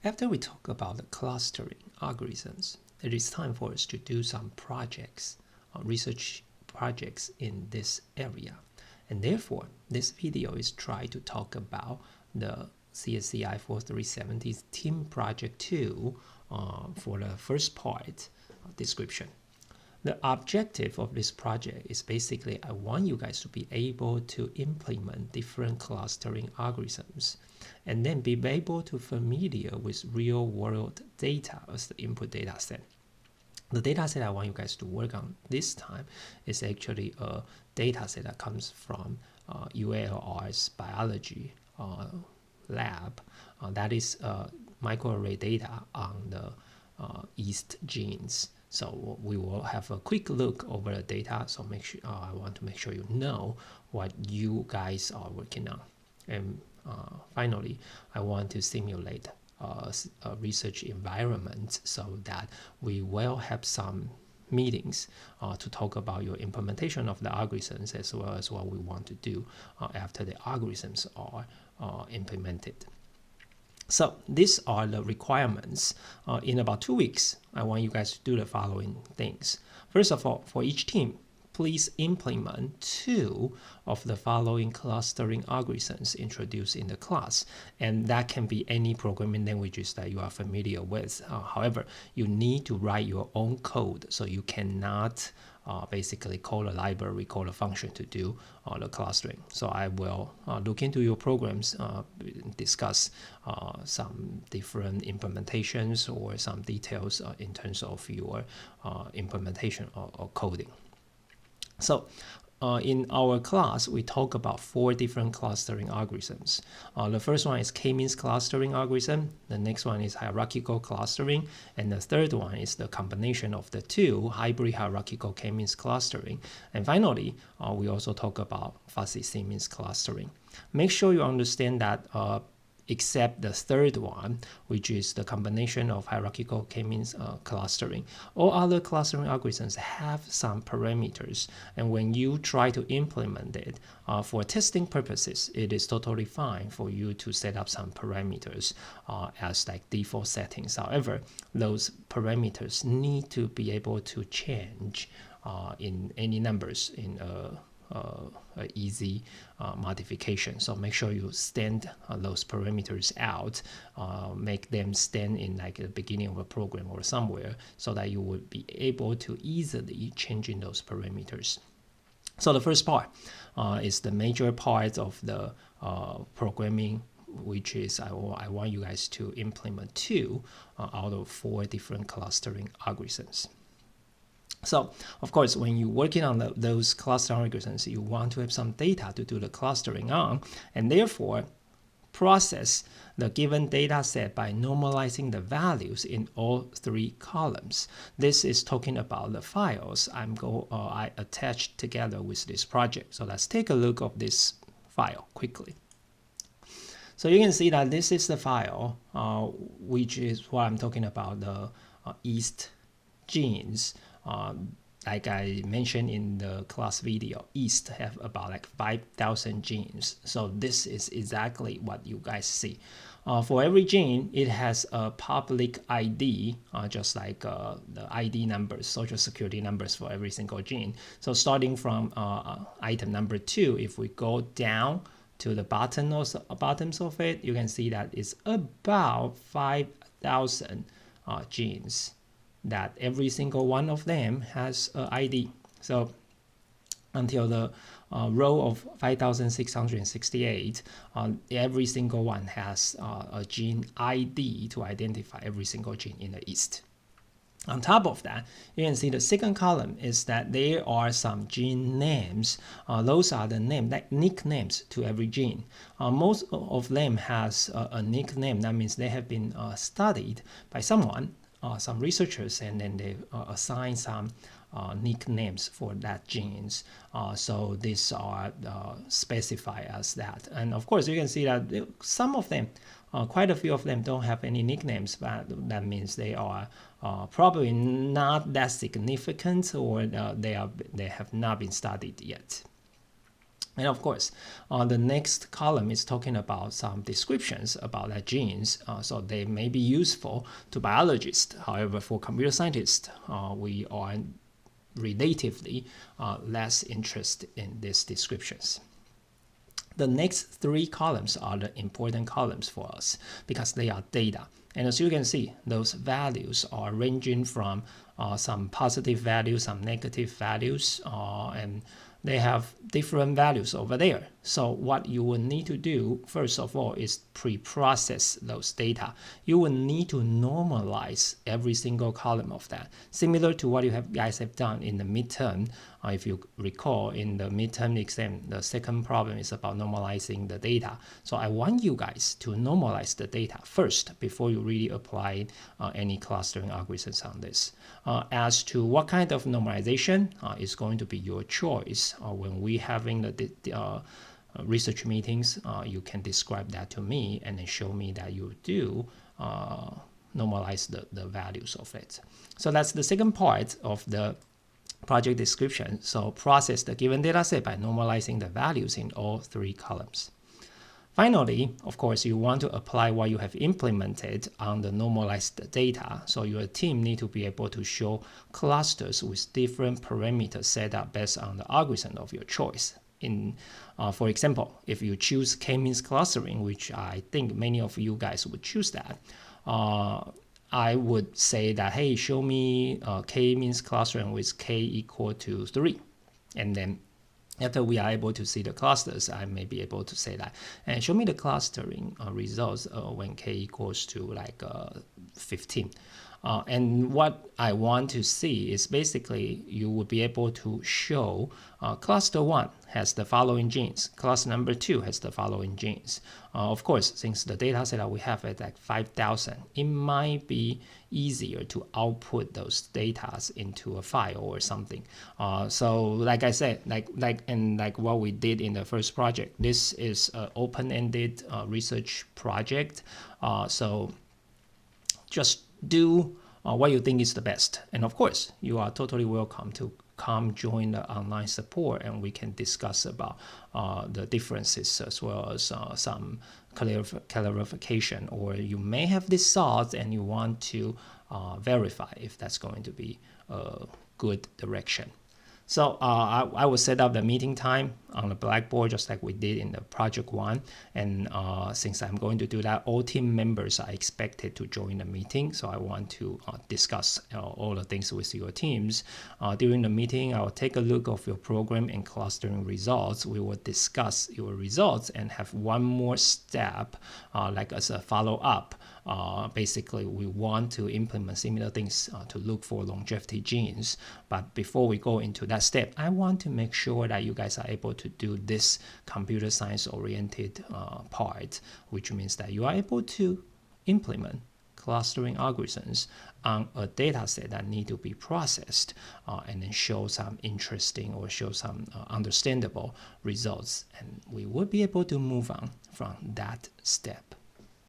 After we talk about the clustering algorithms, it is time for us to do some projects, research projects in this area. And therefore, this video is trying to talk about the CSCI 4370 Team Project 2 for the first part description. The objective of this project is basically I want you guys to be able to implement different clustering algorithms and then be able to familiar with real world data as the input data set. The data set I want you guys to work on this time is actually a data set that comes from UALR's biology lab. That is microarray data on the yeast genes. So we will have a quick look over the data. So make sure I want to make sure you know what you guys are working on. And finally, I want to simulate a research environment so that we will have some meetings to talk about your implementation of the algorithms as well as what we want to do after the algorithms are implemented. So these are the requirements. In about 2 weeks, I want you guys to do the following things. First of all, for each team, please implement 2 of the following clustering algorithms introduced in the class. And that can be any programming languages that you are familiar with. However, you need to write your own code, so you cannot basically call a library, call a function to do the clustering. So I will look into your programs, discuss some different implementations or some details in terms of your implementation or coding. So in our class, we talk about 4 different clustering algorithms. The first one is k-means clustering algorithm. The next one is hierarchical clustering. And the third one is the combination of the 2, hybrid hierarchical k-means clustering. And finally, we also talk about fuzzy c-means clustering. Make sure you understand that except the third one, which is the combination of hierarchical k-means clustering. All other clustering algorithms have some parameters, and when you try to implement it for testing purposes, it is totally fine for you to set up some parameters as like default settings. However, those parameters need to be able to change in any numbers in a easy modification. So make sure you stand those parameters out, make them stand in like the beginning of a program or somewhere so that you would be able to easily change in those parameters. So the first part is the major part of the programming, which is I want you guys to implement 2 out of 4 different clustering algorithms. So, of course, when you're working on those clustering algorithms, you want to have some data to do the clustering on, and therefore process the given data set by normalizing the values in all 3 columns. This is talking about the files I attached together with this project. So let's take a look of this file quickly. So you can see that this is the file, which is what I'm talking about, the yeast genes. Like I mentioned in the class video, yeast have about like 5,000 genes. So this is exactly what you guys see. For every gene, it has a public ID, just like the ID numbers, social security numbers for every single gene. So starting from item number 2, if we go down to the bottoms of it, you can see that it's about 5,000 genes, that every single one of them has an ID. So until the row of 5,668, every single one has a gene ID to identify every single gene in the yeast. On top of that, you can see the second column is that there are some gene names. Those are the nicknames to every gene. Most of them has a nickname. That means they have been studied by someone, some researchers, and then they assign some nicknames for that genes. So these are specified as that. And of course, you can see that some of them, quite a few of them don't have any nicknames, but that means they are probably not that significant, or they have not been studied yet. And of course, the next column is talking about some descriptions about that genes. So they may be useful to biologists. However, for computer scientists, we are relatively less interested in these descriptions. The next three columns are the important columns for us because they are data. And as you can see, those values are ranging from some positive values, some negative values, and they have different values over there. So what you will need to do, first of all, is pre-process those data. You will need to normalize every single column of that, similar to what you guys have done in the midterm. If you recall, in the midterm exam, the second problem is about normalizing the data. So I want you guys to normalize the data first before you really apply any clustering algorithms on this. As to what kind of normalization is going to be your choice, when we having the research meetings, you can describe that to me and then show me that you do normalize the values of it. So that's the second part of the project description. So process the given data set by normalizing the values in all three columns. Finally, of course, you want to apply what you have implemented on the normalized data. So your team need to be able to show clusters with different parameters set up based on the algorithm of your choice. For example, if you choose k-means clustering, which I think many of you guys would choose that, I would say that, hey, show me k-means clustering with k equal to 3. And then after we are able to see the clusters, I may be able to say that, and show me the clustering results when k equals to like 15. And what I want to see is basically you will be able to show cluster 1 has the following genes, cluster number 2 has the following genes. Of course, since the data set that we have at like 5,000, it might be easier to output those data into a file or something. So like I said, like what we did in the first project, this is an open-ended research project. So just do what you think is the best. And of course, you are totally welcome to come join the online support and we can discuss about the differences as well as some clarification, or you may have these thoughts and you want to verify if that's going to be a good direction. So I will set up the meeting time on the Blackboard just like we did in the Project 1. And since I'm going to do that, all team members are expected to join the meeting. So I want to discuss all the things with your teams. During the meeting, I will take a look of your program and clustering results. We will discuss your results and have one more step like as a follow-up. Basically, we want to implement similar things to look for longevity genes. But before we go into that step, I want to make sure that you guys are able to do this computer science oriented part, which means that you are able to implement clustering algorithms on a data set that need to be processed and then show some interesting or show some understandable results. And we will be able to move on from that step.